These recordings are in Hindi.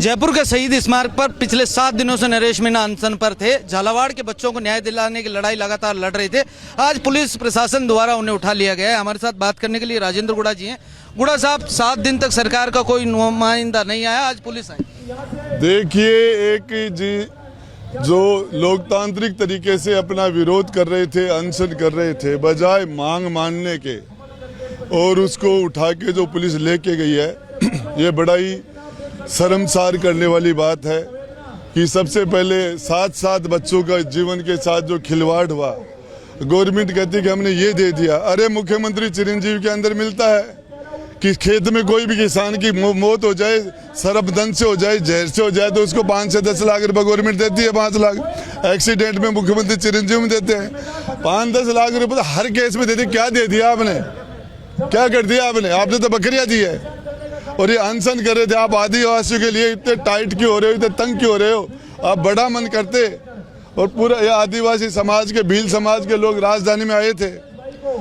जयपुर के शहीद स्मारक पर पिछले 7 दिनों से नरेश मीणा अनशन पर थे। झालावाड़ के बच्चों को न्याय दिलाने की लड़ाई लगातार लड़ रहे थे। आज पुलिस प्रशासन द्वारा उन्हें उठा लिया गया है। हमारे साथ बात करने के लिए राजेंद्र गुड़ा जी हैं। गुड़ा साहब, 7 दिन तक सरकार का कोई नुमाइंदा नहीं आया, आज पुलिस आई। देखिए, एक जी जो लोकतांत्रिक तरीके से अपना विरोध कर रहे थे, अनशन कर रहे थे, बजाय मांग मानने के और उसको उठा के जो पुलिस लेके गई है, ये बड़ा ही शर्मसार करने वाली बात है कि सबसे पहले 7 बच्चों का जीवन के साथ जो खिलवाड़ हुआ, गवर्नमेंट कहती है कि हमने ये दे दिया। अरे मुख्यमंत्री चिरंजीवी के अंदर मिलता है कि खेत में कोई भी किसान की मौत हो जाए, सरबदन से हो जाए, जहर से हो जाए, तो उसको 5 से 10 लाख रुपए गवर्नमेंट देती है। 5 लाख एक्सीडेंट में मुख्यमंत्री चिरंजीवी में देते हैं। 5-10 लाख रुपए तो हर केस में देते। क्या दे दिया आपने? क्या कर दिया आपने तो बकरियां दी है। और ये अनशन कर रहे थे आप आदिवासियों के लिए। इतने टाइट क्यों हो रहे हो, इतने तंग क्यों हो रहे हो? आप बड़ा मन करते। और पूरा ये आदिवासी समाज के, भील समाज के लोग राजधानी में आए थे,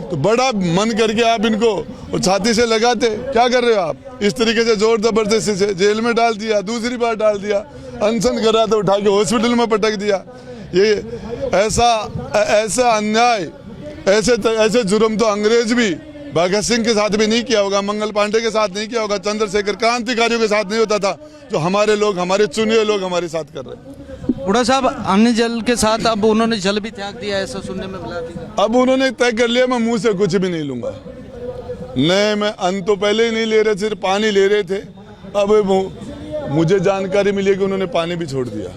तो बड़ा मन करके आप इनको छाती से लगाते। क्या कर रहे हो आप? इस तरीके से जोर जबरदस्ती से जेल में डाल दिया, दूसरी बार डाल दिया। अनशन कर रहा था, उठा के हॉस्पिटल में पटक दिया। ये ऐसा अन्याय, ऐसे जुर्म तो अंग्रेज भी भगत सिंह के साथ भी नहीं किया होगा, मंगल पांडे के साथ नहीं किया होगा, चंद्रशेखर क्रांतिकारियों के साथ नहीं होता था, जो हमारे लोग, हमारे चुने हुए लोग हमारे साथ कर रहे हैं। गुड़ा साहब, अन्न जल के साथ अब उन्होंने जल भी त्याग दिया, ऐसा सुनने में मिला था। अब उन्होंने तय कर लिया, मैं मुंह से कुछ भी नहीं लूंगा। नहीं, मैं अन्न तो पहले ही नहीं ले रहे, सिर्फ पानी ले रहे थे। अब मुझे जानकारी मिली कि उन्होंने पानी भी छोड़ दिया।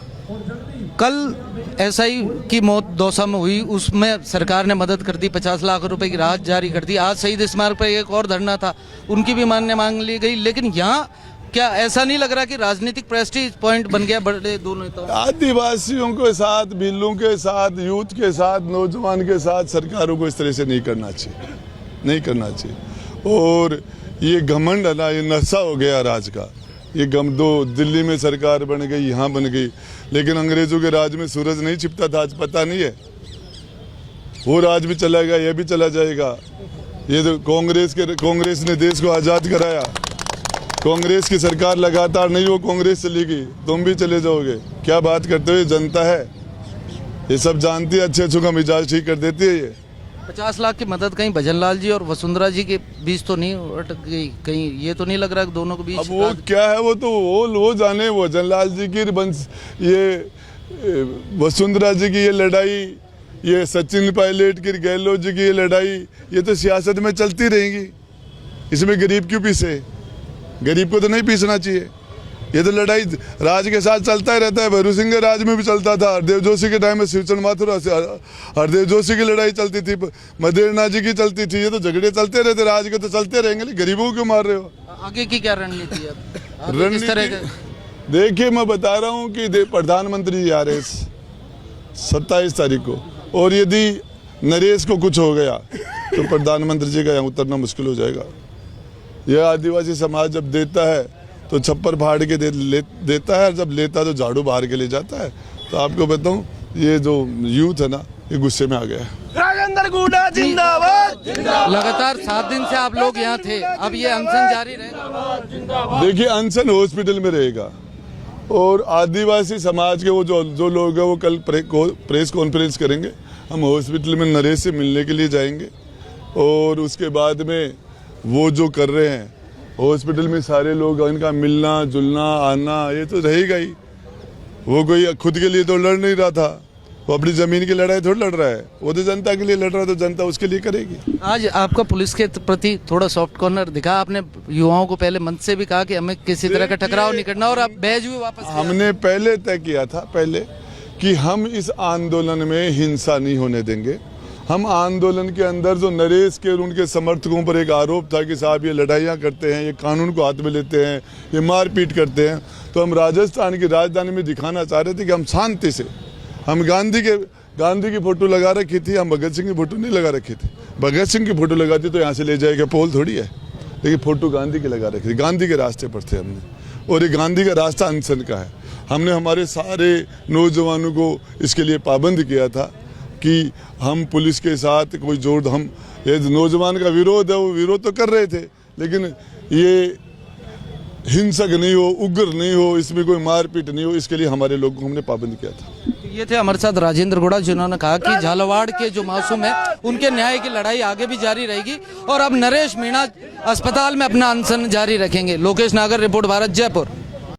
कल एसआई की मौत दौसा में हुई, उसमें सरकार ने मदद कर दी, 50 लाख रुपए की राहत जारी कर दी। आज शहीद स्मारक पर एक और धरना था, उनकी भी मांग ली गई। लेकिन यहाँ क्या ऐसा नहीं लग रहा कि राजनीतिक प्रेस्टीज पॉइंट बन गया बड़े दोनों नेताओं? आदिवासियों के साथ, भीलों के साथ, यूथ के साथ, नौजवान के साथ सरकारों को इस तरह से नहीं करना चाहिए, नहीं करना चाहिए। और ये घमंड है ना, ये नशा हो गया राज का। ये दो दिल्ली में सरकार बन गई, यहाँ बन गई, लेकिन अंग्रेजों के राज में सूरज नहीं छिपता था, आज पता नहीं है। वो राज भी चला गया, ये भी चला जाएगा। ये तो कांग्रेस ने देश को आज़ाद कराया। कांग्रेस की सरकार लगातार नहीं, वो कांग्रेस चली गई, तुम भी चले जाओगे। क्या बात करते हो? ये जनता है, ये सब जानती है, अच्छे का मिजाज ठीक कर देती है। ये 50 लाख की मदद कहीं भजन लाल जी और वसुंधरा जी के बीच तो नहीं अटक गई? कहीं ये तो नहीं लग रहा कि दोनों के बीच? अब वो क्या है, वो तो वो जाने। वजन लाल जी की ये वसुंधरा जी की ये लड़ाई, ये सचिन पायलट की, गहलोत जी की ये लड़ाई, ये तो सियासत में चलती रहेंगी। इसमें गरीब क्यों पीसे? गरीब को तो नहीं पीसना चाहिए। ये तो लड़ाई राज के साथ चलता ही रहता है। भैरू सिंह के राज में भी चलता था, हरदेव जोशी के टाइम में शिवचंद माथुर, हरदेव जोशी की लड़ाई चलती थी, मदेरनाथ जी की चलती थी। ये तो झगड़े चलते रहते, राज के तो चलते रहेंगे। गरीबों को क्यों मार रहे हो? आगे की क्या रणनीति है? रणनीति देखिए, मैं बता रहा हूँ कि प्रधानमंत्री आ रहे 27 तारीख को, और यदि नरेश को कुछ हो गया तो प्रधानमंत्री जी का यहाँ उतरना मुश्किल हो जाएगा। यह आदिवासी समाज जब देता है तो छप्पर फाड़ के देता है, और जब लेता है तो झाड़ू बाहर के ले जाता है। तो आपको बताऊं, ये जो यूथ है ना, ये गुस्से में आ गया है। राजेंद्र गुड़ा जिंदाबाद। लगातार 7 दिन से आप लोग यहाँ थे, अब ये अनशन जारी रहेगा? देखिए, अनशन हॉस्पिटल में रहेगा, और आदिवासी समाज के वो जो लोग हैं वो कल प्रेस कॉन्फ्रेंस करेंगे। हम हॉस्पिटल में नरेश से मिलने के लिए जाएंगे, और उसके बाद में वो जो कर रहे हैं हॉस्पिटल में सारे लोग, इनका मिलना जुलना आना, ये तो रहेगा ही। वो कोई खुद के लिए तो लड़ नहीं रहा था, वो अपनी जमीन की लड़ाई थोड़ी लड़ रहा है, वो तो जनता के लिए लड़ रहा है, तो जनता उसके लिए करेगी। आज आपका पुलिस के प्रति थोड़ा सॉफ्ट कॉर्नर दिखा। आपने युवाओं को पहले मंच से भी कहा कि हमें किसी तरह का टकराव नहीं करना, और अब बैज हुए वापस। हमने पहले तय किया था कि हम इस आंदोलन में हिंसा नहीं होने देंगे। हम आंदोलन के अंदर जो नरेश के और उनके समर्थकों पर एक आरोप था कि साहब ये लड़ाइयाँ करते हैं, ये कानून को हाथ में लेते हैं, ये मारपीट करते हैं, तो हम राजस्थान की राजधानी में दिखाना चाह रहे थे कि हम शांति से, हम गांधी की फोटो लगा रखी थी, हम भगत सिंह की फोटो नहीं लगा रखी थी। भगत सिंह की फोटो लगाती तो यहाँ से ले जाएगा, पोल थोड़ी है। लेकिन फोटो गांधी की लगा रखी थी, गांधी के रास्ते पर थे हमने, और ये गांधी का रास्ता अनशन का है। हमने हमारे सारे नौजवानों को इसके लिए पाबंद किया था कि हम पुलिस के साथ कोई जोड़, हम ये नौजवान का विरोध है, वो विरोध तो कर रहे थे, लेकिन ये हिंसक नहीं हो, उग्र नहीं हो, इसमें कोई मारपीट नहीं हो, इसके लिए हमारे लोगों को हमने पाबंद किया था। ये थे हमारे साथ राजेंद्र गौड़ा, जिन्होंने कहा कि झालावाड़ के जो मासूम है उनके न्याय की लड़ाई आगे भी जारी रहेगी और अब नरेश मीणा अस्पताल में अपना अनशन जारी रखेंगे। लोकेश नागर, रिपोर्ट भारत, जयपुर।